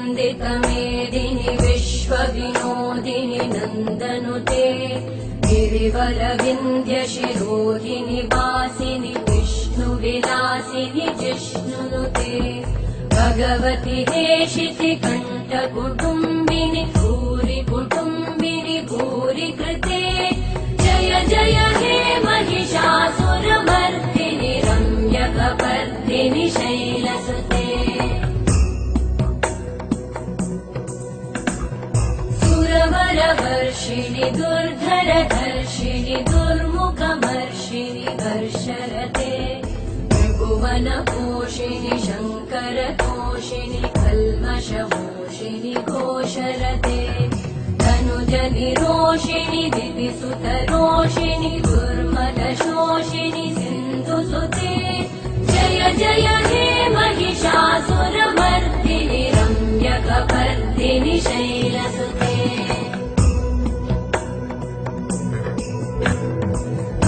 वन्दितमेदिनि विश्वविनोदिनि नन्दनुते गिरिवरविन्ध्यशिरोहिणि वासिनि विष्णुविलासिनि जिष्णुनुते भगवति हेशिति कण्ठकुटुम्बिनि भूरि कुटुम्बिनि भूरि कृते जय जय हे महिषासुरमर्दिनि रम्यकपर्दिनि शैलसुते सुरवरवर्षिणि दुर्धरधर्षिणि दुर्मुखमर्षिणि हर्षरते त्रिभुवनपोषिणि शङ्करतोषिणि कल्मषमोषिणि घोषरते धनुजनिरोषिणि दिविसुतरोषिणि दुर्मदशोषिणि सिन्धुसुते जय जय हे महिषासुरमर्दिनि रम्यकपर्दिनि शैलसुते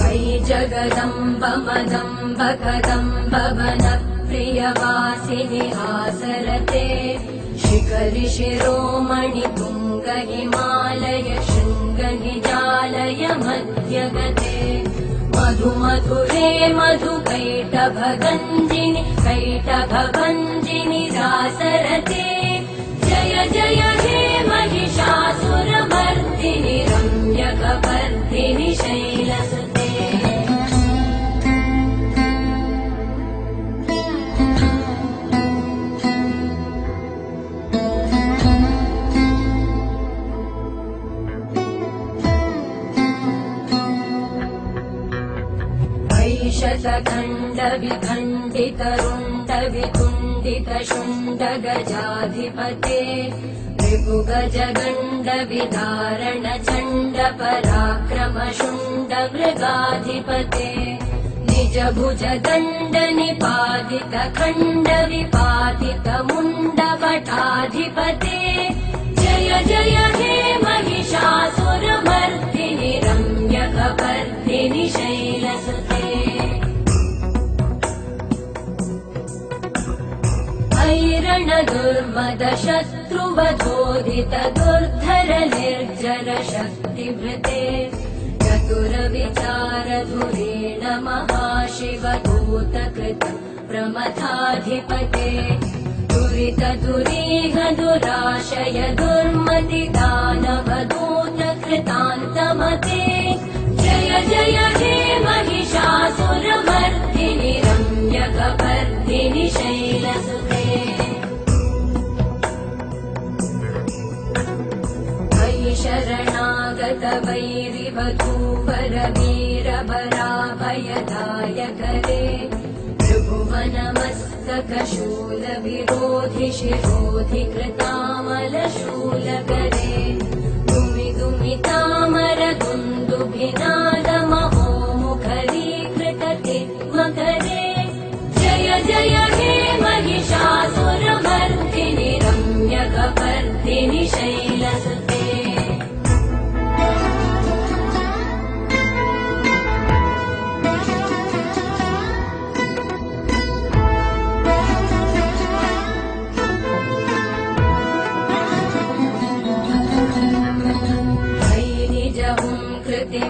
अयि जगदम्ब मदम्ब कदम्ब वनप्रियवासिनि हासरते शिखरि शिरोमणि तुङ्ग हिमालय शृङ्ग निजालय मध्यगते मधुमधुरे मधुकैटभगञ्जिनि कैटभभञ्जिनि रासरते जय जय हे महिषासुरमर्दिनि रम्यकपर्दिनि शैलसुते शतखण्डविखण्डितरुण्डवितुण्डितशुण्डगजाधिपते ऋपुगजगण्डविदारण चण्ड पराक्रमशुण्ड मृगाधिपते निजभुज दण्ड निपातित खण्ड विपातित मुण्डवटाधिपते जय जय हे महिषासुरमर्दिनि रम्यकपर्दिनि शैलसुते ऐरण दुर्मद शत्रुवधोदित दुर्धर निर्जर शक्तिभृते चतुर विचार धुरेण महाशिव दूतकृत प्रमथाधिपते दुरित दुरीह दुराशय दुर्मति दानव दूत कृतान्तमते जय जय हे महिषासुरमर्दिनि रम्यकपर्दिनि शैलसुते मयि शरणागत वैरिवधूवर वीरभराभयदायकरे त्रिभुवनमस्तक शूलविरोधि शिरोधि कृतामलशूलकरे दुमि दुमि तामर दुन्दुभिनाद महोमुखरीकृत तिग्मकरे जय जय हे महिषासुरमर्दिनि रम्यकपर्दिनि शैलसुते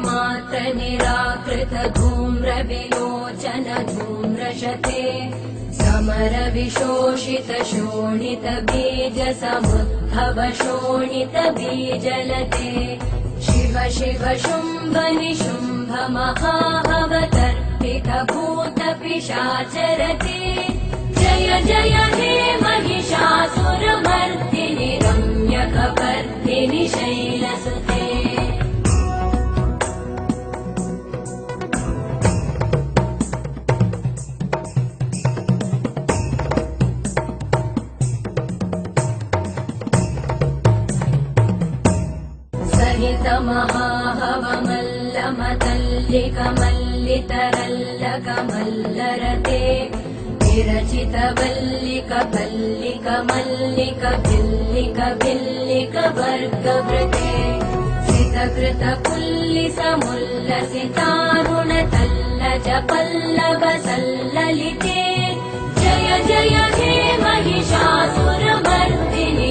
मात्र निराकृत धूम्र विलोचन धूम्रशते समर विशोषित शोणित बीज समुद्भव शोणित बीजलते शिव शिव शुम्भ निशुम्भ महाभवतर्पित भूत पिशाचरते जय जय हे महिषासुरमर्दिनि रम्यकपर्दिनि शैलसुते महाहवमल्लमतल्लिकमल्लितरल्लकमल्लरते विरचित वल्लिक पल्लिक मल्लिक भिल्लिक भिल्लिक वर्गवृते सितकृत पुल्लिस मुल्लसितारुण तल्लज पल्लव सल्ललिते जय जय हे महिषासुरमर्दिनि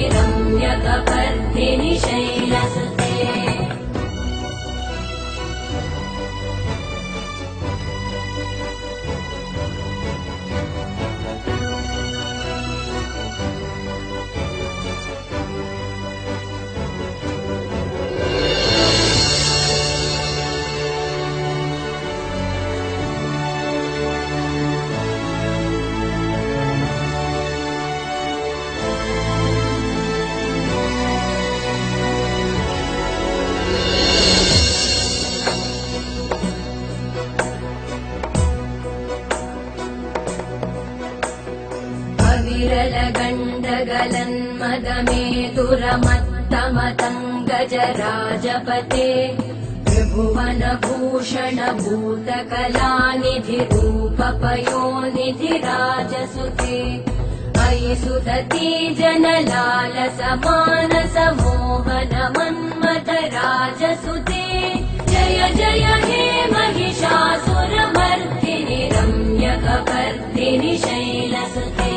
गजराजपते त्रिभुवनभूषण भूतकलानिधिरूपपयोनिधिराजसुते अयि सुदती जनलालस मानस मोहन मन्मथ राजसुते जय जय हे महिषासुरमर्दिनि रम्यकपर्दिनि शैलसुते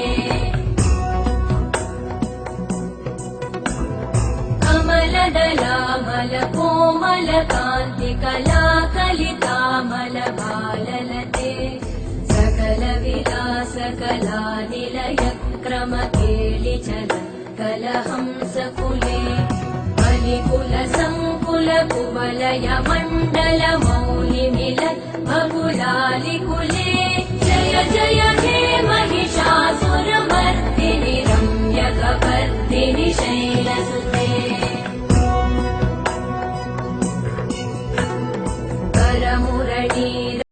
कमलदलामल कोमल कान्ति कलाकलितामल भाललते सकल विलास कलानिलय क्रम केलिचल कलहंस कुले बलिकुल संकुल कुवलय मण्डल मौलि मिलत् बकुलालि कुले जय जय हे महिषासुरमर्दिनि रम्यकपर्दिनि शैलसुते करमुरली